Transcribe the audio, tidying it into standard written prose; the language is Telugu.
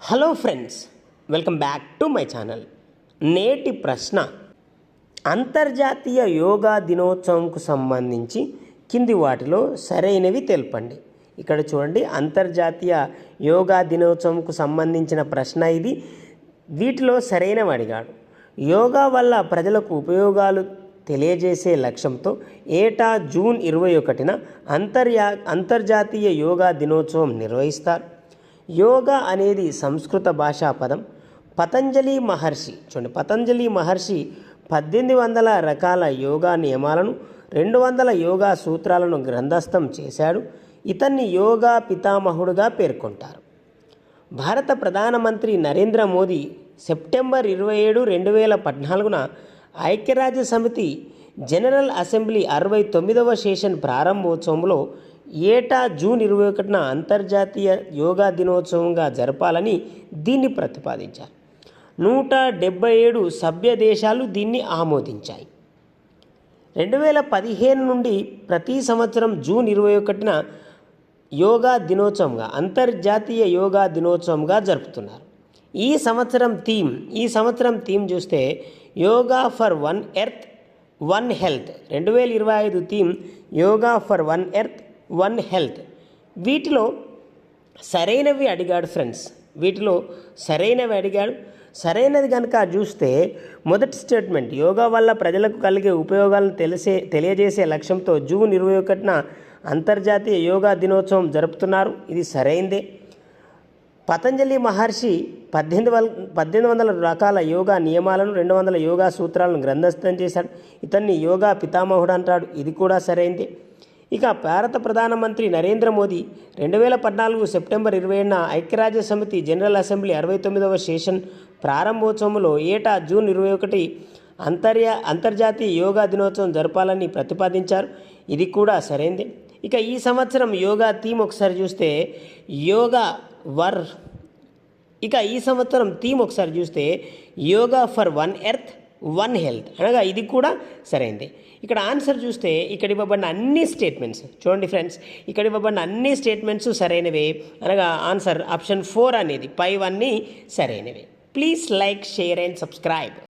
Hello friends, welcome back to my channel. నేటి ప్రశ్న, అంతర్జాతీయ యోగా దినోత్సవంకు సంబంధించి కింది వాటిలో సరైనవి తెలపండి. ఇక్కడ చూడండి, అంతర్జాతీయ యోగా దినోత్సవంకు సంబంధించిన ప్రశ్న ఇది. వీటిలో సరైనవి అడిగాడు. యోగా వల్ల ప్రజలకు ఉపయోగాలు తెలియజేసే లక్ష్యంతో ఏటా జూన్ 21న అంతర్జాతీయ యోగా దినోత్సవం నిర్వహిస్తారు. యోగా అనేది సంస్కృత భాషా పదం. పతంజలి మహర్షి 1800 రకాల యోగా నియమాలను, 200 యోగా సూత్రాలను గ్రంథస్థం చేశాడు. ఇతన్ని యోగా పితామహుడుగా పేర్కొంటారు. భారత ప్రధానమంత్రి నరేంద్ర మోదీ సెప్టెంబర్ 27, 2014న ఐక్యరాజ్య సమితి జనరల్ అసెంబ్లీ 69వ సెషన్ ప్రారంభోత్సవంలో ఏటా జూన్ 21న అంతర్జాతీయ యోగా దినోత్సవంగా జరపాలని దీన్ని ప్రతిపాదించారు. 177 సభ్య దేశాలు దీన్ని ఆమోదించాయి. 2015 నుండి ప్రతి సంవత్సరం జూన్ 21న యోగా దినోత్సవంగా, అంతర్జాతీయ యోగా దినోత్సవంగా జరుపుతున్నారు. ఈ సంవత్సరం థీమ్ చూస్తే yoga for one earth one health. 2025 theme yoga for one earth one health. వీటిలో సరైనవి అడిగాడు ఫ్రెండ్స్. సరైనది కనుక చూస్తే మొదటి స్టేట్మెంట్, యోగా వల్ల ప్రజలకు కలిగే ఉపయోగాలను తెలియజేసే లక్ష్యంతో జూన్ 21న అంతర్జాతీయ యోగా దినోత్సవం జరుపుతున్నారు. ఇది సరైందే. పతంజలి మహర్షి 1800 రకాల యోగా నియమాలను, 200 యోగా సూత్రాలను గ్రంథస్థం చేశాడు. ఇతన్ని యోగా పితామహుడు అంటాడు. ఇది కూడా సరైందే. ఇక భారత ప్రధానమంత్రి నరేంద్ర మోదీ 2014 సెప్టెంబర్ 27న ఐక్యరాజ్య సమితి జనరల్ అసెంబ్లీ 69వ సెషన్ ప్రారంభోత్సవంలో ఏటా జూన్ 21 అంతర్జాతీయ యోగా దినోత్సవం జరపాలని ప్రతిపాదించారు. ఇది కూడా సరైందే. ఇక ఈ సంవత్సరం యోగా థీమ్ ఒకసారి చూస్తే yoga for one earth one health అనగా ఇది కూడా సరైందే. ఇక్కడ ఆన్సర్ చూస్తే ఇక్కడ ఇవ్వబడిన అన్ని స్టేట్మెంట్స్ చూడండి ఫ్రెండ్స్, ఇక్కడ ఇవ్వబడిన అన్ని స్టేట్మెంట్స్ సరైనవే. అనగా ఆన్సర్ ఆప్షన్ 4 అనేది పైవన్నీ సరైనవే. Please like, share and subscribe.